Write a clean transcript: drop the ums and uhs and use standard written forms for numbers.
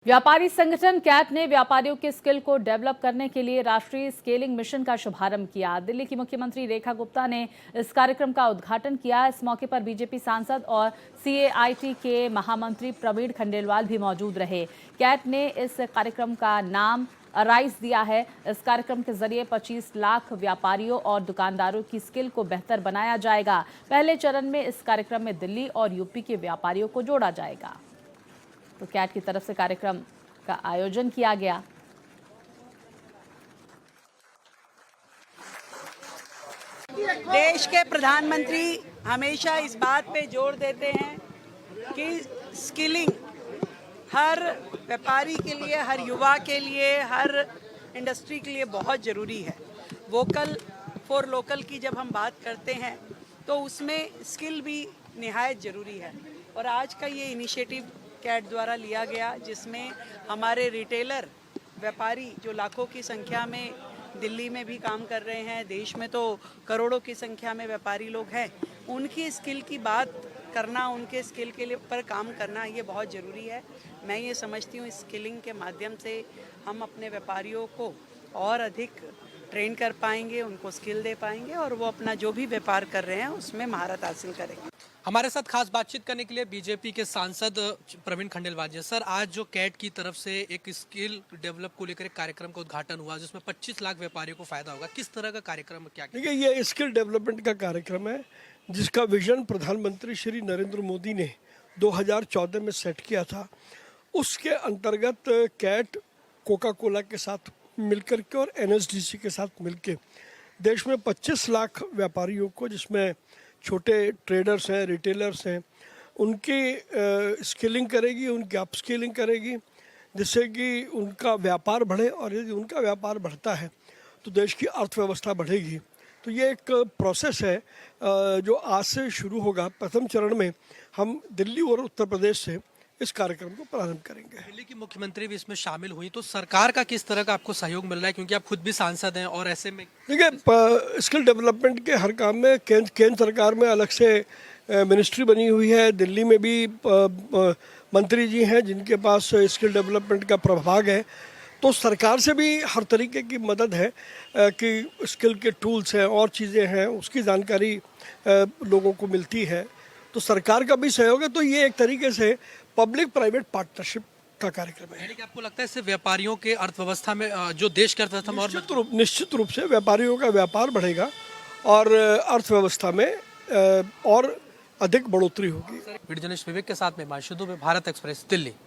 व्यापारी संगठन कैट ने व्यापारियों के स्किल को डेवलप करने के लिए राष्ट्रीय स्केलिंग मिशन का शुभारंभ किया। दिल्ली की मुख्यमंत्री रेखा गुप्ता ने इस कार्यक्रम का उद्घाटन किया। इस मौके पर बीजेपी सांसद और सीएआईटी के महामंत्री प्रवीण खंडेलवाल भी मौजूद रहे। कैट ने इस कार्यक्रम का नाम अराइज दिया है। इस कार्यक्रम के जरिए 25 लाख व्यापारियों और दुकानदारों की स्किल को बेहतर बनाया जाएगा। पहले चरण में इस कार्यक्रम में दिल्ली और यूपी के व्यापारियों को जोड़ा जाएगा। तो कैट की तरफ से कार्यक्रम का आयोजन किया गया। देश के प्रधानमंत्री हमेशा इस बात पे जोर देते हैं कि स्किलिंग हर व्यापारी के लिए, हर युवा के लिए, हर इंडस्ट्री के लिए बहुत ज़रूरी है। वोकल फॉर लोकल की जब हम बात करते हैं तो उसमें स्किल भी निहायत ज़रूरी है। और आज का ये इनिशिएटिव कैट द्वारा लिया गया, जिसमें हमारे रिटेलर व्यापारी जो लाखों की संख्या में दिल्ली में भी काम कर रहे हैं, देश में तो करोड़ों की संख्या में व्यापारी लोग हैं, उनकी स्किल की बात करना, उनके स्किल के लिए पर काम करना ये बहुत ज़रूरी है। मैं ये समझती हूँ स्किलिंग के माध्यम से हम अपने व्यापारियों को और अधिक ट्रेन कर पाएंगे, उनको स्किल दे पाएंगे और वो अपना जो भी व्यापार कर रहे हैं उसमें महारत हासिल करेंगे। हमारे साथ खास बातचीत करने के लिए बीजेपी के सांसद प्रवीण खंडेलवाल जी। सर, आज जो कैट की तरफ से एक स्किल डेवलप को लेकर एक कार्यक्रम का उद्घाटन हुआ जिसमें 25 लाख व्यापारियों को फायदा होगा, किस तरह का कार्यक्रम क्या? देखिए, ये स्किल डेवलपमेंट का कार्यक्रम है जिसका विजन प्रधानमंत्री श्री नरेंद्र मोदी ने 2014 में सेट किया था। उसके अंतर्गत कैट कोका कोला के साथ मिलकर के और एनएसडीसी के साथ मिलकर देश में 25 लाख व्यापारियों को, जिसमें छोटे ट्रेडर्स हैं, रिटेलर्स हैं, उनकी स्किलिंग करेगी, उनकी अपस्किलिंग करेगी, जिससे कि उनका व्यापार बढ़े। और यदि उनका व्यापार बढ़ता है तो देश की अर्थव्यवस्था बढ़ेगी। तो ये एक प्रोसेस है जो आज से शुरू होगा। प्रथम चरण में हम दिल्ली और उत्तर प्रदेश से इस कार्यक्रम को प्रारंभ करेंगे। दिल्ली की मुख्यमंत्री भी इसमें शामिल हुई, तो सरकार का किस तरह का आपको सहयोग मिल रहा है, क्योंकि आप खुद भी सांसद हैं और ऐसे में? देखिए, स्किल डेवलपमेंट के हर काम में केंद्र सरकार में अलग से मिनिस्ट्री बनी हुई है। दिल्ली में भी मंत्री जी हैं जिनके पास स्किल डेवलपमेंट का प्रभाग है। तो सरकार से भी हर तरीके की मदद है कि स्किल के टूल्स हैं और चीज़ें हैं, उसकी जानकारी लोगों को मिलती है। तो सरकार का भी सहयोग है। तो ये एक तरीके से पब्लिक प्राइवेट पार्टनरशिप का कार्यक्रम है। यानी कि आपको लगता है इससे व्यापारियों के अर्थव्यवस्था में, जो देश की अर्थव्यवस्था में, और निश्चित रूप से व्यापारियों का व्यापार बढ़ेगा और अर्थव्यवस्था में और अधिक बढ़ोतरी होगी। वीडियो जर्नलिस्ट विवेक के साथ में हिमांशु दुबे, भारत एक्सप्रेस, दिल्ली।